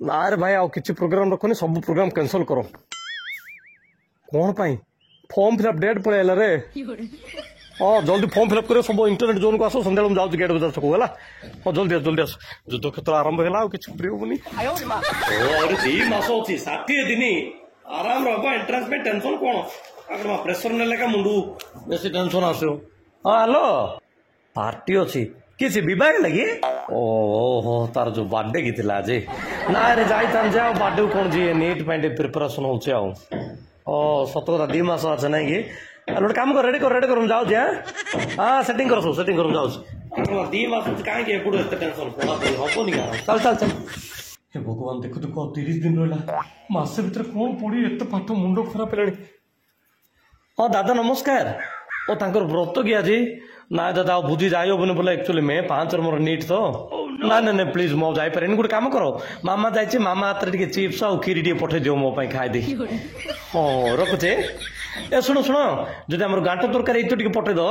ना रे भाई आउ किसी प्रोग्राम रखनी सब प्रोग्राम कैंसल करो कौन पाई फॉर्म फिलअप डेट पड़ेगा रे हाँ जल्दी फॉर्म फिलअप करो सब इंटरनेट जोन को आस सन्ध्या जाऊँ गेट बजार छक है हाँ जल्दी आस युद्ध क्षेत्र आरंभ है कि प्रियनी 2 मास अच्छी 60 दिन आराम रहा एंट्रांस में टेंशन कौन प्रेसर ने मुंडू बेसी टेंशन आस हाँ हेलो पार्टी अच्छी किसी विवाह लगी ओहो तार जो बर्थडे की थी आज ना रे जाई बर्थडे कौन जी नीट पे प्रिपरेशन हो सत कथा 2 मास अच्छे ना कि गोटे काम कर रेडी कर जाऊँ हाँ सेटिंग कर सब सेटिंग कर जाऊँ 2 मास कहीं टेंशन हबनी चल चल चल हे भगवान देखु देखु 30 दिन रहा मसे भर कौन पड़ी एत पाठ मुंड खराब है हाँ दादा नमस्कार व्रत कि आज ना दादा बुझी जाए बोले बोले एक्चुअली मे 5 मोर नीट तो ना ना प्लीज मो जापर गोटे काम कर मामा जाइए मामा हाथ टे चिप्स आ खीरी टे पठे दियो मो खाईदे हाँ रखुचे ए शुण शुण जदि आम गांठ तरकारी ये पठे दो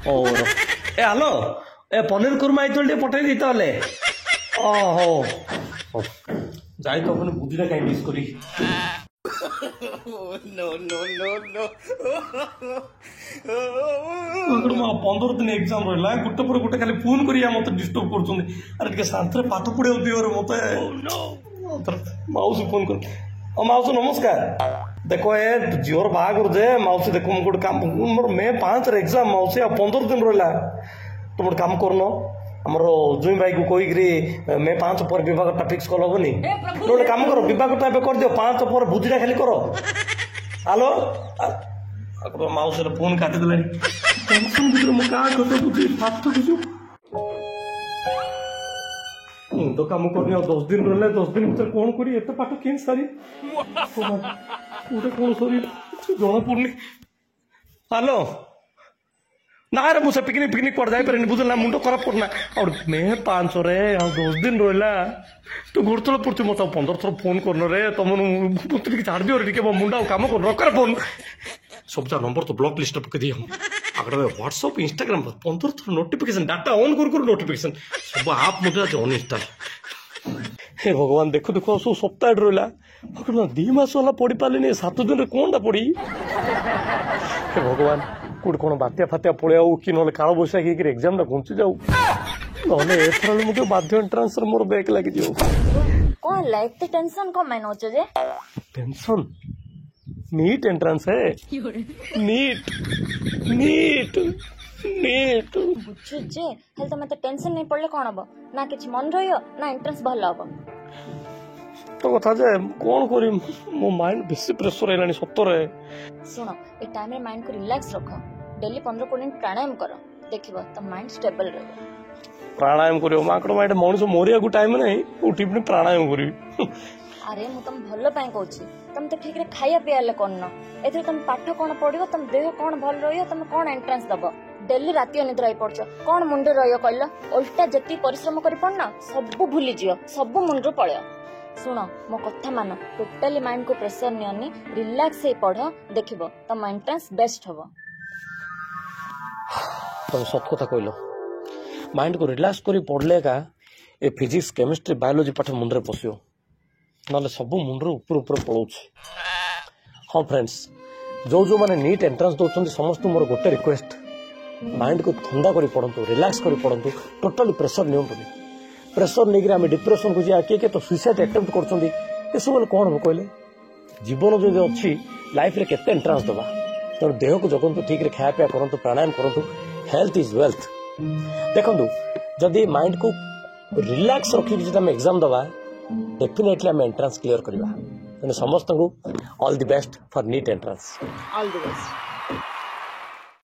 ए हेलो ए पनीर कुरमा ये पठे दी ताले हो जाई तो अपने बुद्धि कहीं मिस करी नो नो नो नो 15 दिन एग्जाम रहा गोटे पर गोटे खाली फोन कर मत डिस्टर्ब कर शांति पाठ पढ़ा दिवर मत माउसी फोन कर माउसी नमस्कार देखो ए झीवर बाहर जे माउसी देखो गोटे काम मोर मे 5 एग्जाम माउसी आ 15 दिन रहा तुम गोटे काम करन आमर जुई भाई को कहीकि मे 5 पर विभाग फिक्स कल हेनी गोटे काम कर विभाग कर दियो 5 पर बुझीटा खाली कर हेलो माउसी फोन काटिदे टेंशन भर मुझे बुझी पाठ बुझू तो कम करनी 10 दिन रहा 10 दिन भर कौन करी एत पाठ के सारी गोटे कौन सरी जना पड़नी हेलो ना रे मुझे पिकनिक पिकनिक कर जापर बुझल मुंड खराब करना और मे 5 रे 10 दिन रहा तो गुड़तल पड़ती मत 15 थर फोन करन रे तुम मत छाड़ दियो रे मुंडा काम कर रकर फोन सब जा नंबर तो ब्लॉक लिस्ट पकड़ दिए आगे व्हाट्सअप इंस्टाग्राम 15 थर नोटिफिकेशन डाटा ऑन कर नोटिफिकेशन सब आप मुझे आज अनइंस्टॉल हे भगवान देखो देखो सब सप्ताह रहा 2 मास वाला पढ़ी पारे 7 दिन कौन पढ़ी हे भगवान कौट कौन बात्या फात्या पड़े कि ना काल बैशाखी एग्जाम घुंची जाऊ ना एथर मुझे बाध्य एंट्रांस मोर बैक लगी कौन लाइफ टेंशन को मैं नोचो जे टेंशन नीट एंट्रांस है नीट नीट नीट बुझु जे हेल तमे तो टेंशन नहीं पड़ले कौन हम ना किछ मन रहियो ना एंट्रांस भल हम तो कथा जे कौन करी मो माइंड बेसी प्रेशर हैलानी सतरे सुनो ए टाइम रे माइंड को रिलैक्स रखो डेली 15 मिनट प्राणायाम करो देखिबो तो माइंड स्टेबल रहबो प्राणायाम करियो माकड़ माइंड मनुष्य मोरिया को टाइम नहीं उठी पनि प्राणायाम करी अरे मु तुम भल पाई कहूची तुम तो ठीक रे खाया पियाले कोन न एथि तुम पाठ कोन पढियो तुम देह कोन भल रहियो तुम कोन एंट्रांस दबो डेली राती अनिद्रा ही पड़छ कोन मुंडे रहियो कहलो उल्टा जति परिश्रम करी पड़ना सब भूली जियो सब मुंडरो पळियो सुनो मो कथा मान टोटाली माइंड को प्रेशर नियनी रिलैक्स हे पढ़ देखिबो तुम एंट्रांस बेस्ट हबो तुम सब कथा कहलो माइंड को रिलैक्स करी पढ़ले का ए फिजिक्स केमिस्ट्री बायोलॉजी पाठ मुंडरे पसियो ना सब मुंडर ऊपर ऊपर पड़ोछ हाँ फ्रेंड्स जो जो माने नीट एंट्रांस दौरान समस्त मोर गोटे रिक्वेस्ट माइंड को ठंडा करी पढ़ंतु रिलैक्स करी पढ़ंतु टोटली प्रेशर नियंतुनी प्रेशर लेकर आम डिप्रेशन को जा किए तो सुइसाइड अटेम्प्ट कर सब कौन हम कहले जीवन जो अच्छी लाइफ रे केते एंट्रांस दबा तेणु देह को जगंतु ठीक रे खाया पिया करंतु प्राणायाम करंतु हेल्थ इज वेल्थ देखंतु जदि माइंड को रिलैक्स रखी जब आम एग्जाम दबा डेफिनेटली आम एंट्रांस क्लियर करवा समस्त को all the best for NEET entrance all the best.